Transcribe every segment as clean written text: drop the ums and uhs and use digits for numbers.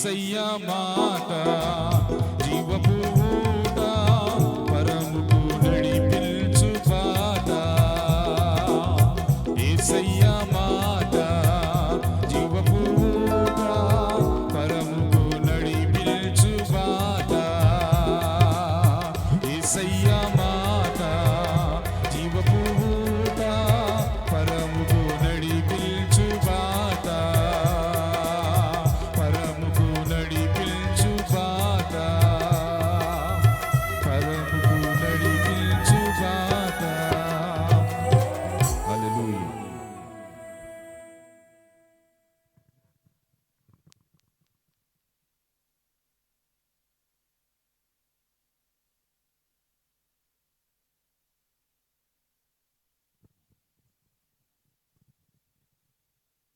యేసయ్య మాట జీవపు ఊట పరముకు నడిపించు బాట. యేసయ్య మాట జీవపు ఊట పరముకు నడిపించు బాట. యేసయ్య మాట జీవపు ఊట పరముకు నడిపించు బాట. పరముకు నడిపించు బాట. పరముకు నడిపించు బాట. హల్లెలూయా.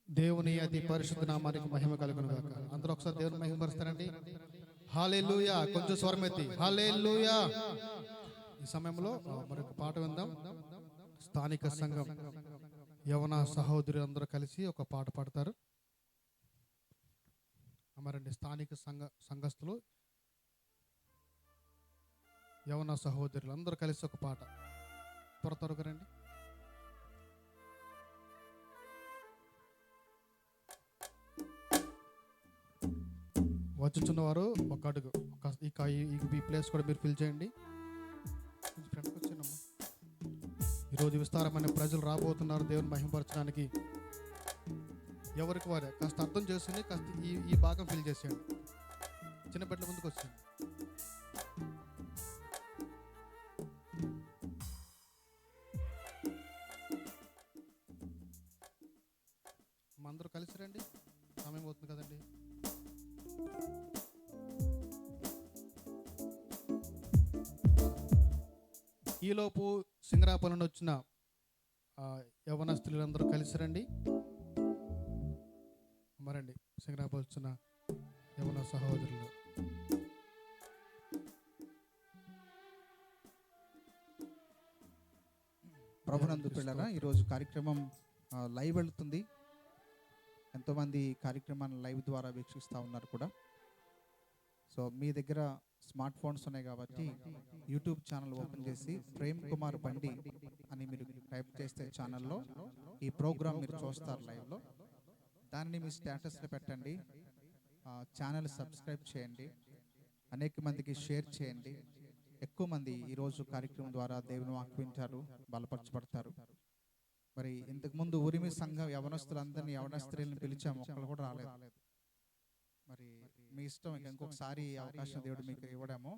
దేవుని అతి పరిశుద్ధ నామానికి మహిమ కలుగును గాక. అందరూ ఒకసారి దేవుని మహిమపరుస్తారండి. హల్లెలూయా. కొంచెం స్వరం ఎత్తి హల్లెలూయా. ఈ సమయంలో మరొక పాట విందాం. స్థానిక సంఘం యవన సహోదరులు అందరూ కలిసి ఒక పాట పాడతారు. మరండి స్థానిక సంఘస్థులు యవన సహోదరులు అందరూ కలిసి ఒక పాట త్వరగా రండి. వచ్చుచున్నవారు ఒక అడుగు ఈ ప్లేస్ కూడా మీరు ఫిల్ చేయండి. ఫ్రెండ్కి వచ్చానమ్మా. ఈరోజు విస్తారమైన ప్రజలు రాబోతున్నారు దేవుని మహిమపరచడానికి. ఎవరికి వారే కాస్త అర్థం చేసుకుని కాస్త ఈ భాగం ఫిల్ చేసేయండి. చిన్న బిడ్డల ముందుకు వచ్చేయండి. అందరూ కలిసి రండి. సమయం అవుతుంది కదండి. ఈలోపు సింగరాపల్లి వచ్చిన యవనస్తులందరూ కలిసి రండి. మరండి సింగరాపల్లి వచ్చిన యవన సహోదరులు. ప్రభునందు పిల్లరా, ఈరోజు కార్యక్రమం లైవ్ వెళుతుంది. ఎంతోమంది కార్యక్రమాన్ని లైవ్ ద్వారా వీక్షిస్తూ ఉన్నారు కూడా. సో మీ దగ్గర స్మార్ట్ ఫోన్స్ ఉన్నాయి కాబట్టి యూట్యూబ్ ఛానల్ ఓపెన్ చేసి ప్రేమ్ కుమార్ బండి అని మీరు టైప్ చేస్తే ఛానల్లో ఈ ప్రోగ్రామ్ మీరు చూస్తారు లైవ్లో. దాన్ని మీ స్టేటస్లో పెట్టండి. ఛానల్ సబ్స్క్రైబ్ చేయండి. అనేక మందికి షేర్ చేయండి. ఎక్కువ మంది ఈరోజు కార్యక్రమం ద్వారా దేవుని వాక్యించారు, బలపరచబడతారు. మరి ఇంతకుముందు ఉరిమి సంఘం యవనస్తులందరినీ యవనస్త్రీలను పిలిచాము, ఒక్కరు కూడా రాలేదు. మరి మీ ఇష్టం, ఇంకొకసారి అవకాశం దేవుడు మీకు ఇవ్వడము.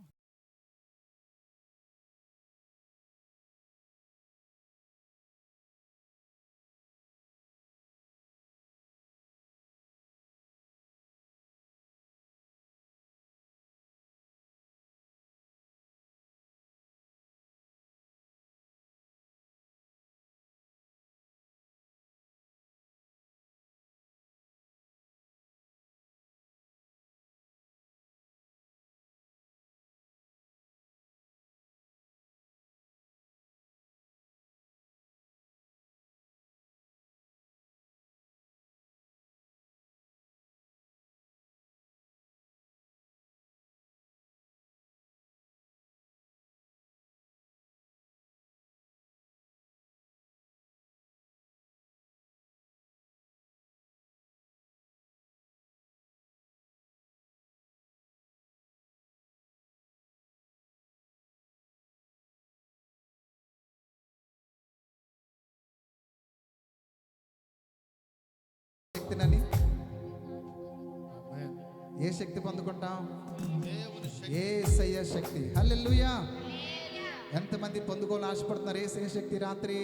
శక్తినని ఏ శక్తి పొందుకుంటాం? యేసయ్య శక్తి. హల్లెలూయా. ఎంతమంది పొందుకోవాలని ఆశపడుతున్నారు యేసయ్య శక్తి? రాత్రి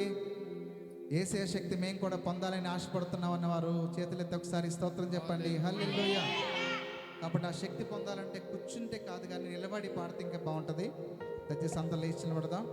యేసయ్య శక్తి మేము కూడా పొందాలని ఆశపడుతున్నాం అన్నవారు చేతులెత్తి ఒకసారి స్తోత్రం చెప్పండి. హల్లెలూయా. కాబట్టి ఆ శక్తి పొందాలంటే కూర్చుంటే కాదు, కానీ నిలబడి పాడితే ఇంకా బాగుంటుంది. దయచేసి అంతా లేచి నిలబడదాం.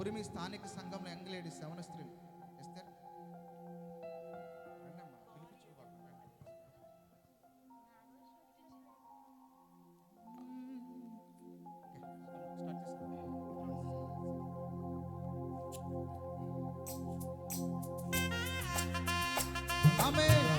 ఉరిమి స్థానిక సంఘంలో యంగ్ లేడీస్ యవన స్త్రీలు ఎస్తర్ రండమ్మా, పిలిపించుకోబాకు, రండి. ఓకే, స్టార్ట్ చేస్తాం. ఆమేన్.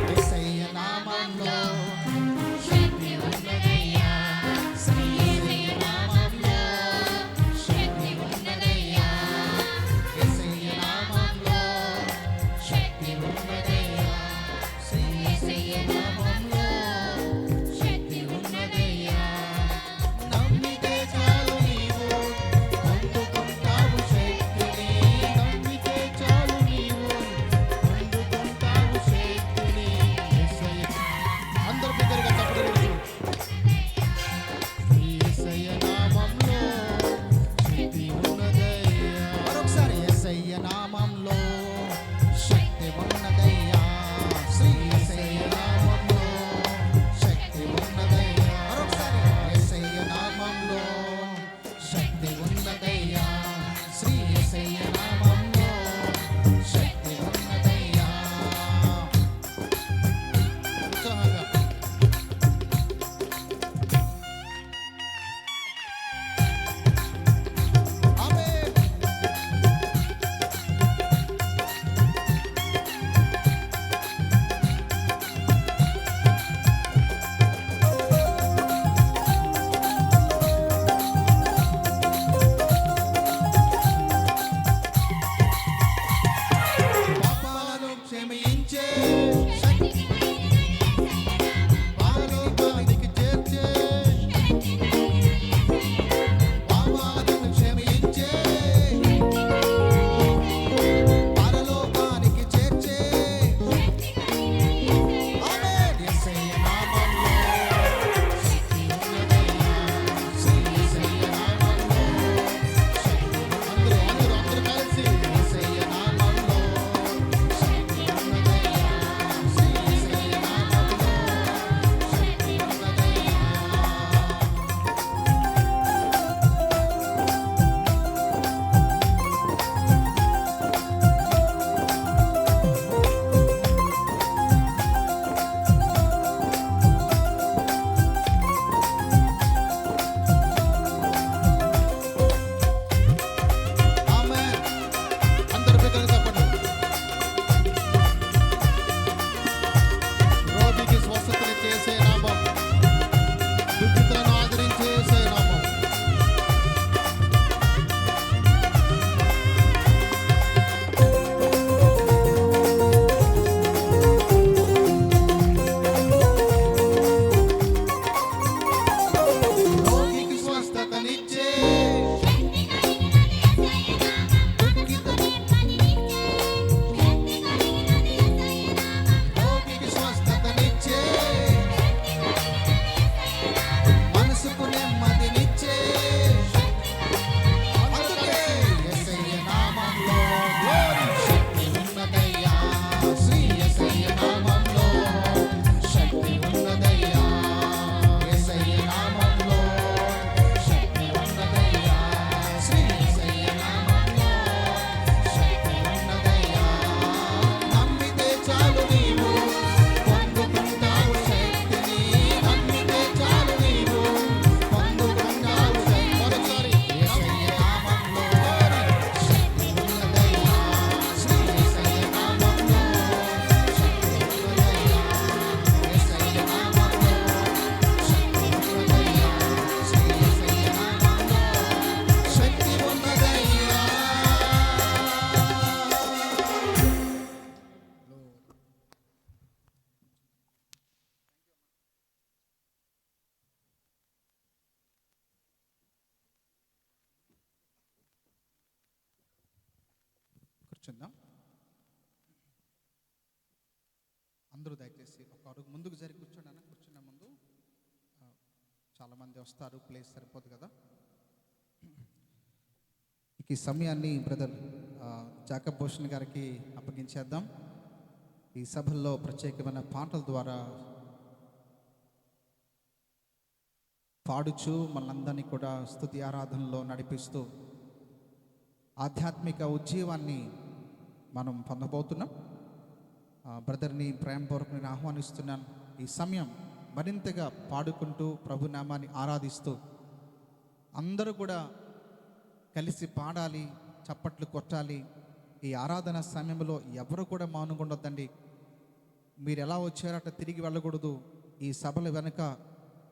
యేసయ్య నామములో శక్తి ఉన్నదయ్యా, శ్రీ యేసయ్య నామములో శక్తి ఉన్నదయ్యా, యేసయ్య నామములో శక్తి ఉన్నదయ్యా, శ్రీ యేసయ్య నామములో శక్తి ఉన్నదయ్యా. నమ్మితే చాలు నీవు పొందుకుంటావు శక్తిని, నమ్మితే చాలు నీవు పొందుకుంటావు శక్తిని. యేసయ్య అందరూ బిగ్గరగా చప్పట్లు కొడుతూ యేసయ్య నామములో శక్తి ఉన్నదయ్యా. మరొకసారి యేసయ్య నామములో శక్తి ఉన్నదయ్యా, శ్రీ యేసయ్య నామములో శక్తి ఉన్నదయ్యా. మరొకసారి యేసయ్య నామములో శక్తి ఉన్నదయ్యా, శ్రీ యేసయ్య నామములో శక్తి ఉన్నదయ్యా. ఉత్సాహంగా ఆమేన్. పాపాలను క్షమించే శక్తి, పరలోకానికి చేర్చే, పాపాలను క్షమించే, పరలోకానికి చేర్చే. ఆమేన్. యేసయ్య నామములో శక్తి ఉన్నదయ్యా, శ్రీ యేసయ్య నామములో శక్తి. అందరూ కలిసి యేసయ్య నామములో శక్తి ఉన్నదయ్యా, శ్రీ యేసయ్య నామములో శక్తి ఉన్నదయ్యా. ఆమేన్. అందరూ బిగ్గరగా చెప్పండి. రోగికి స్వస్థతని చేసే నామం, దుఃఖితులను ఆదరించే నామం. రోగికి స్వస్థతనిచ్చే, రోగికి స్వస్థతనిచ్చే, మనసుకు నెమ్మదినిచ్చే. అందుకే యేసయ్య నామములో శక్తి ఉన్నదయ్యా, శ్రీ యేసయ్య నామములో శక్తి ఉన్నదయ్యా, యేసయ్య నామములో శక్తి ఉన్నదయ్యా, శ్రీ యేసయ్య నామములో శక్తి ఉన్నదయ్యా. నమ్మితే చాలు నీవు పొందుకుంటావు శక్తిని, నమ్మితే చాలు నీవు పొందుకుంటావు శక్తిని. మరొకసారి యేసయ్య నామములో శక్తి ఉన్నదయ్యా, శ్రీ యేసయ్య నామములో శక్తి ఉన్నదయ్యా, యేసయ్య నామములో శక్తి ఉన్నదయ్యా, శ్రీ యేసయ్య నామములో శక్తి ఉన్నదయ్యా. కూర్చుందాం. అందరూ దయచేసి ఒక అడుగు ముందుకు జరిగి కూర్చోండి అన్న. కూర్చున్న ముందు చాలామంది వస్తారు, ప్లేస్ సరిపోదు కదా. ఇక ఈ సమయాన్ని బ్రదర్ జాకబ్ భూషణ్ గారికి అప్పగించేద్దాం. ఈ సభల్లో ప్రత్యేకమైన పాటల ద్వారా పాడుచు మనందరినీ కూడా స్తుతి ఆరాధనలో నడిపిస్తూ ఆధ్యాత్మిక ఉజ్జీవాన్ని మనం పొందబోతున్నాం. బ్రదర్ని ప్రేమపూర్వకంగా నేను ఆహ్వానిస్తున్నాను. ఈ సమయం మరింతగా పాడుకుంటూ ప్రభు నామాన్ని ఆరాధిస్తూ అందరూ కూడా కలిసి పాడాలి, చప్పట్లు కొట్టాలి. ఈ ఆరాధన సమయంలో ఎవరు కూడా మౌనంగుండొద్దండి. మీరు ఎలా వచ్చారో అట్లా తిరిగి వెళ్ళకూడదు. ఈ సభల వెనుక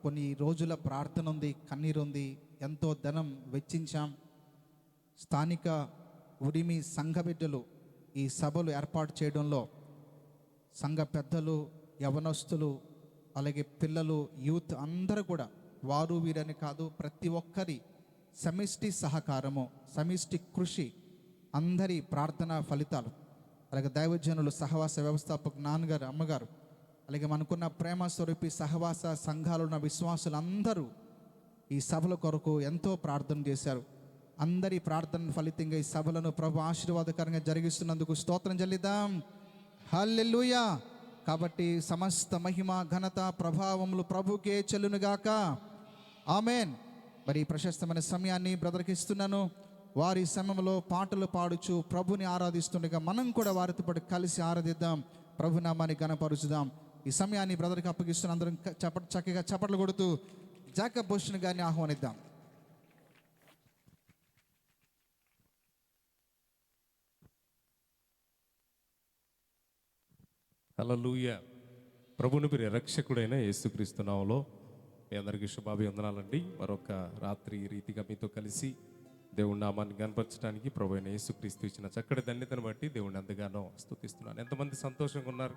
కొన్ని రోజుల ప్రార్థన ఉంది, కన్నీరు ఉంది, ఎంతో ధనం వెచ్చించాం. స్థానిక ఉడిమి సంఘ బిడ్డలు ఈ సభలు ఏర్పాటు చేయడంలో సంఘ పెద్దలు, యవనస్తులు, అలాగే పిల్లలు, యూత్ అందరూ కూడా వారు వీరని కాదు, ప్రతి ఒక్కరి సమిష్టి సహకారము, సమిష్టి కృషి, అందరి ప్రార్థన ఫలితాలు, అలాగే దైవజనులు, సహవాస వ్యవస్థాపక నాన్నగారు, అమ్మగారు, అలాగే మనకున్న ప్రేమ స్వరూపి సహవాస సంఘాలు ఉన్న విశ్వాసులు అందరూ ఈ సభల కొరకు ఎంతో ప్రార్థన చేశారు. అందరి ప్రార్థన ఫలితంగా ఈ సభలను ప్రభు ఆశీర్వాదకరంగా జరిగిస్తున్నందుకు స్తోత్రం చెల్లిద్దాం. హల్లెలూయా. కాబట్టి సమస్త మహిమ, ఘనత, ప్రభావములు ప్రభుకే చెల్లునుగాక. ఆమెన్. మరి ఈ ప్రశస్తమైన సమయాన్ని బ్రదర్కి ఇస్తున్నాను. వారి సమయంలో పాటలు పాడుచు ప్రభుని ఆరాధిస్తుండగా మనం కూడా వారితో పాటు కలిసి ఆరాధిద్దాం, ప్రభు నామాన్ని ఘనపరుచుదాం. ఈ సమయాన్ని బ్రదర్కి అప్పగిస్తున్న అందరం చక్కగా చప్పట్లు కొడుతూ జాకబ్ భూషణ్ గారిని ఆహ్వానిద్దాం. హల్లెలూయా. ప్రభుని ప్రియ రక్షకుడైన యేసుక్రీస్తు నామములో మీ అందరికీ శుభాభివందనాలండి. మరొక రాత్రి ఈ రీతిగా మీతో కలిసి దేవుడి నామాన్ని కనపరచడానికి ప్రభు అయిన యేసుక్రీస్తు ఇచ్చిన చక్కటి ధన్యతను బట్టి దేవుడిని ఎంతగానో స్తుతిస్తున్నాను. ఎంతమంది సంతోషంగా ఉన్నారు?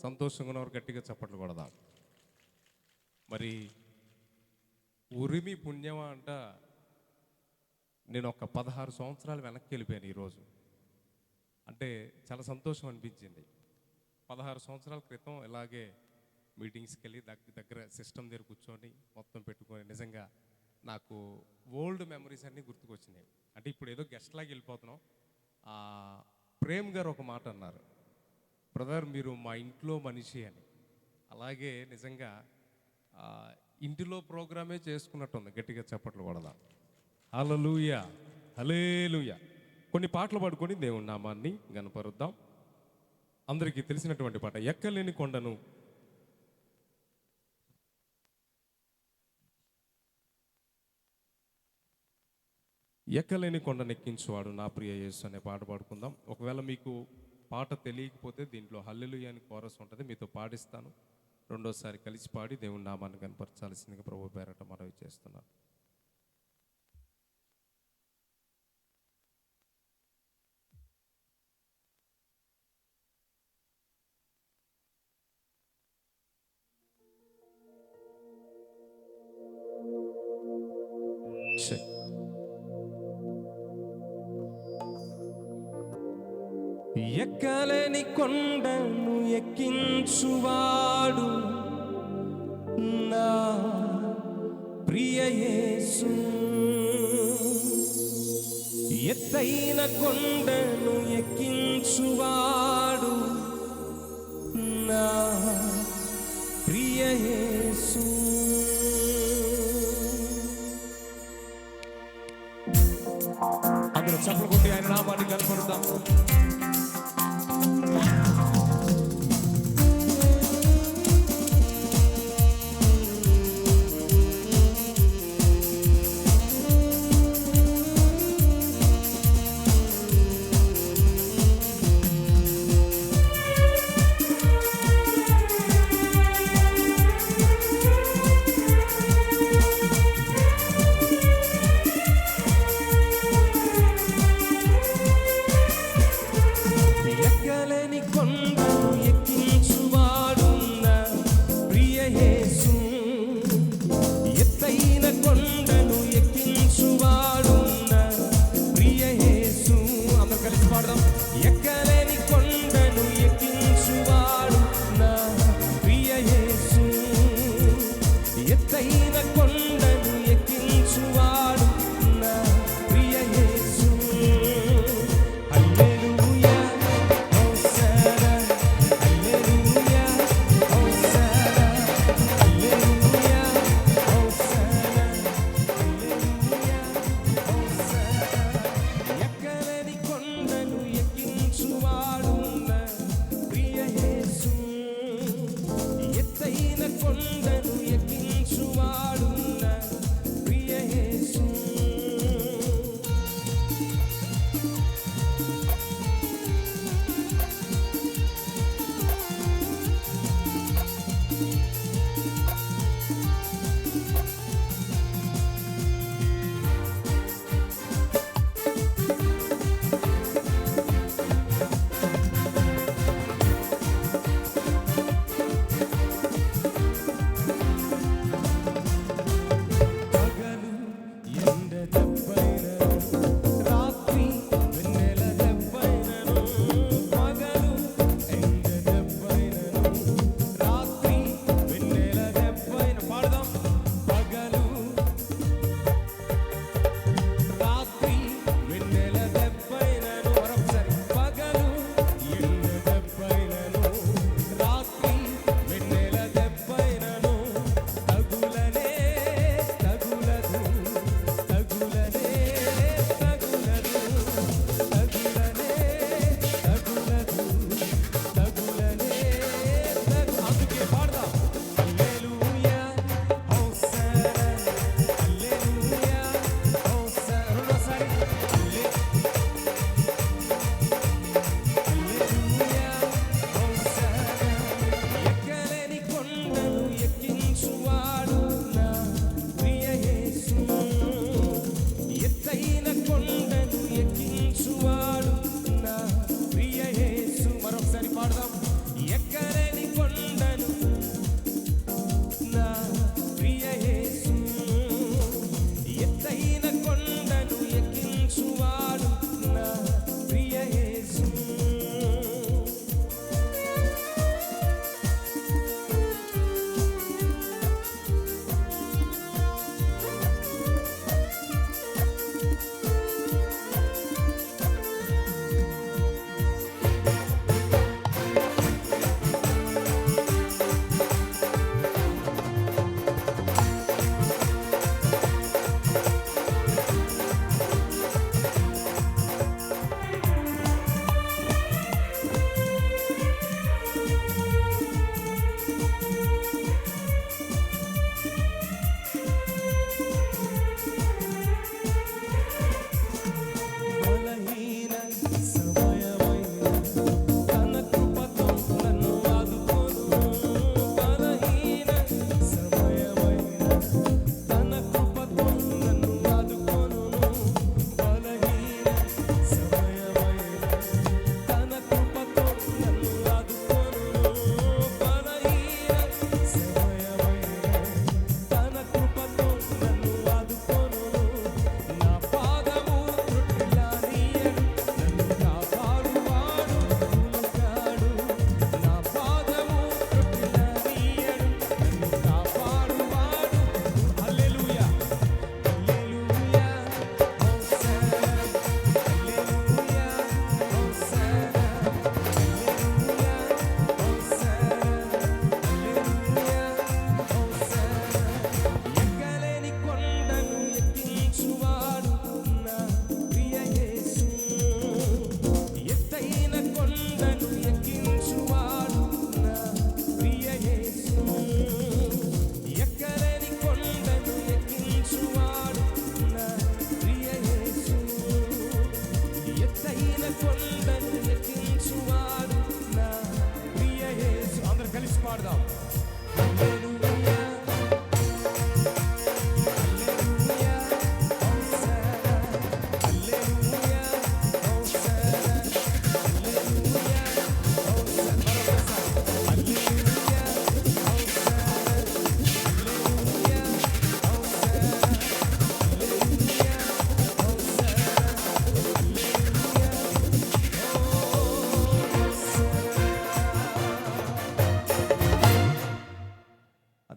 సంతోషంగా ఉన్నవారు గట్టిగా చప్పట్లు కొడదాం. మరి ఉరిమి పుణ్యమా అంట. నేను ఒక 16 సంవత్సరాలు వెనక్కి వెళ్ళిపోయాను ఈరోజు. అంటే చాలా సంతోషం అనిపించింది. 16 సంవత్సరాల క్రితం ఇలాగే మీటింగ్స్కి వెళ్ళి దగ్గర సిస్టమ్ దగ్గర కూర్చొని మొత్తం పెట్టుకొని నిజంగా నాకు ఓల్డ్ మెమరీస్ అన్నీ గుర్తుకొచ్చినాయి. అంటే ఇప్పుడు ఏదో గెస్ట్ లాగా వెళ్ళిపోతున్నాం. ప్రేమ్ గారు ఒక మాట అన్నారు, బ్రదర్ మీరు మా ఇంట్లో మనిషి అని. అలాగే నిజంగా ఇంటిలో ప్రోగ్రామే చేసుకున్నట్టుంది. గట్టిగా చప్పట్లు కొడదాం. హల్లెలూయా, హల్లెలూయా. కొన్ని పాటలు పాడుకొని దేవుని నామాన్ని గనపరుద్దాం. అందరికీ తెలిసినటువంటి పాట ఎక్కలేని కొండను. ఎక్కలేని కొండనెక్కించువాడు నా ప్రియ యేసు అనే పాట పాడుకుందాం. ఒకవేళ మీకు పాట తెలియకపోతే దీంట్లో హల్లెలూయా అని కోరస్ ఉంటుంది, మీతో పాడిస్తాను. రెండోసారి కలిసి పాడి దేవుని నామాన్ని కనపరచాల్సిందిగా ప్రభు పేరట మనవి చేస్తున్నాను. ఎక్కలేని కొండను ఎక్కించువాడు నా ప్రియ యేసు, ఎత్తైన కొండను ఎక్కించువాడు నా ప్రియ యేసు. అందరూ చప్పట్లు కొట్టి ఆయన నామాన్ని కనపడతాం.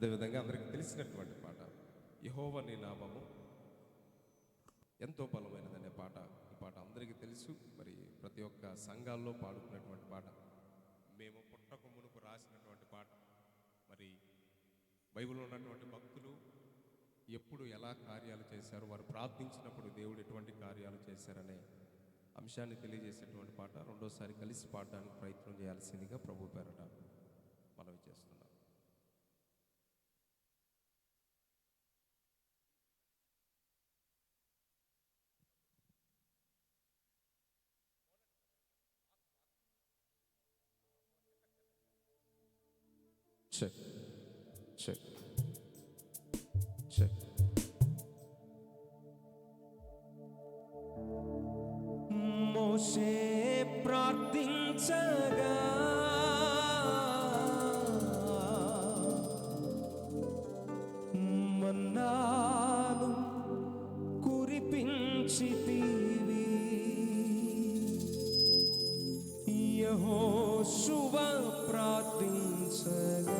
అదేవిధంగా అందరికీ తెలిసినటువంటి పాట యెహోవా నీ నామము ఎంతో బలమైనదనే పాట. ఈ పాట అందరికీ తెలుసు. మరి ప్రతి ఒక్క సంఘాల్లో పాడుకున్నటువంటి పాట, మేము పుట్టక మునుపు రాసినటువంటి పాట. మరి బైబిల్లో ఉన్నటువంటి భక్తులు ఎప్పుడు ఎలా కార్యాలు చేశారు, వారు ప్రార్థించినప్పుడు దేవుడు ఎటువంటి కార్యాలు చేశారనే అంశాన్ని తెలియజేసేటువంటి పాట. రెండోసారి కలిసి పాడడానికి ప్రయత్నం చేయాల్సిందిగా ప్రభు పేరట మనవి చేస్తున్నాం. Check check check. మోషే ప్రార్థించగా మన్నాను కురిపించితివి, యెహోషువ ప్రార్థించగా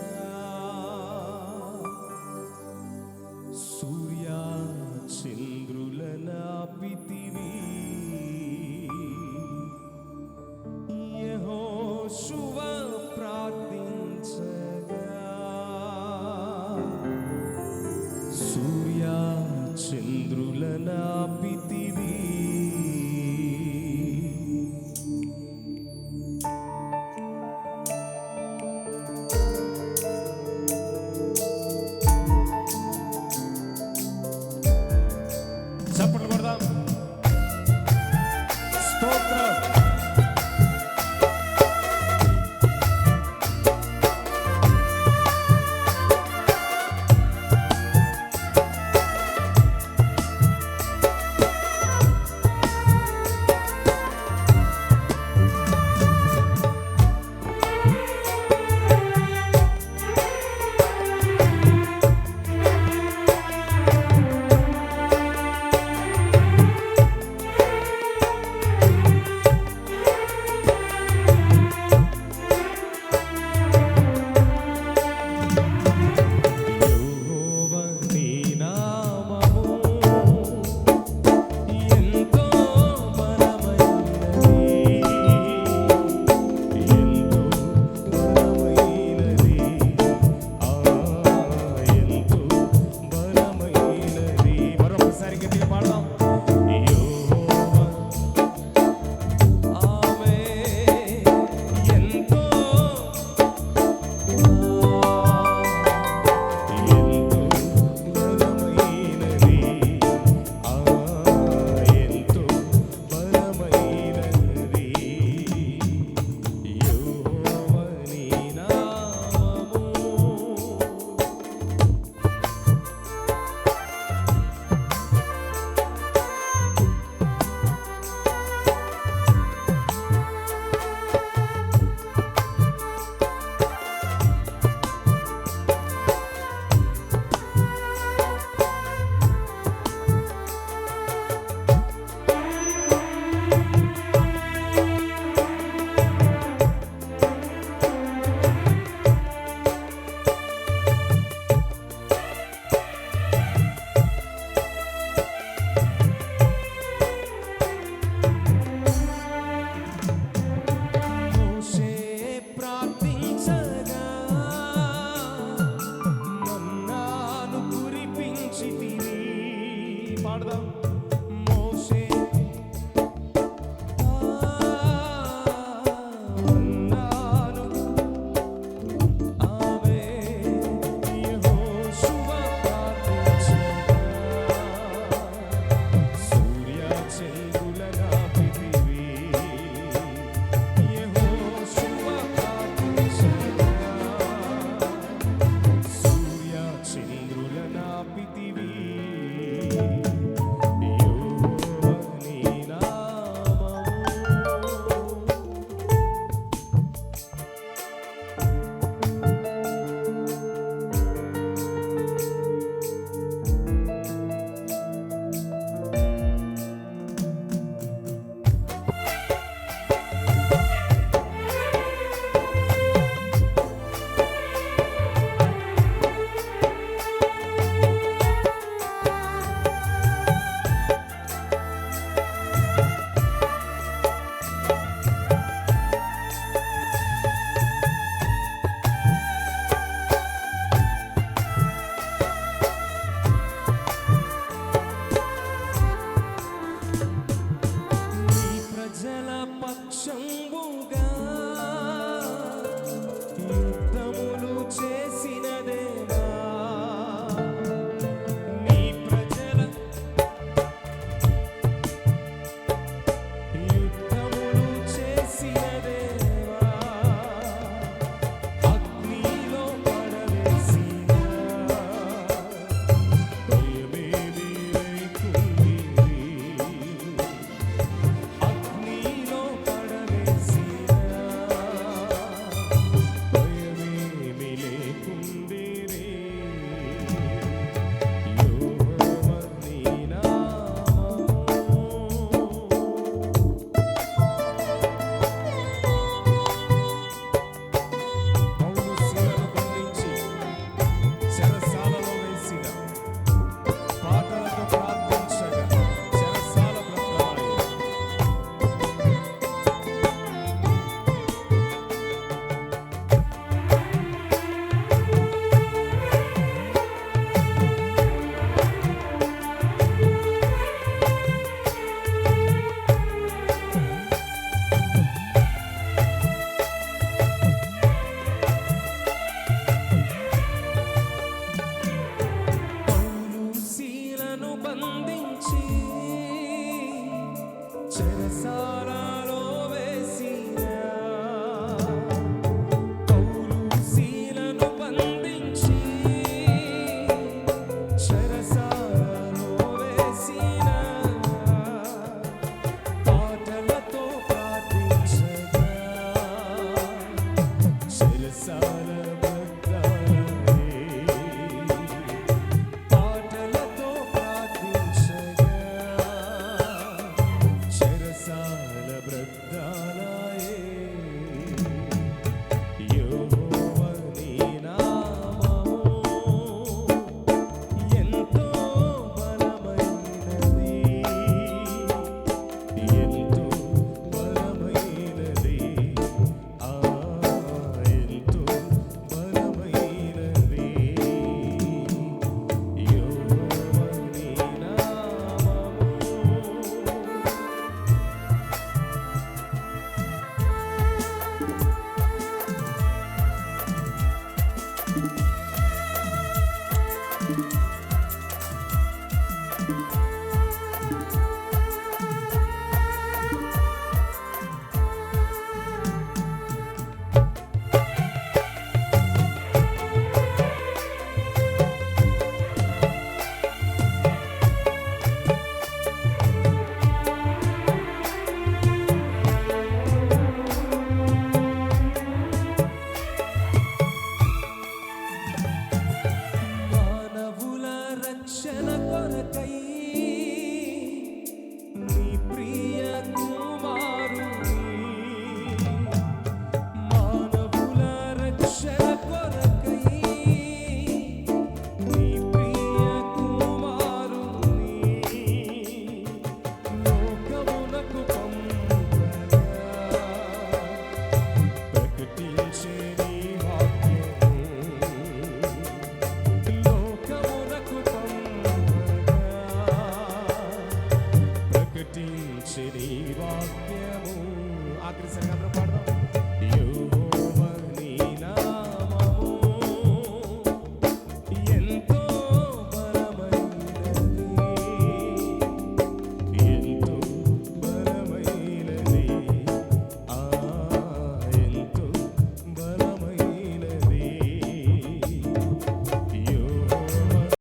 ఆఖరి సరిగా అందరూ పాడదాం.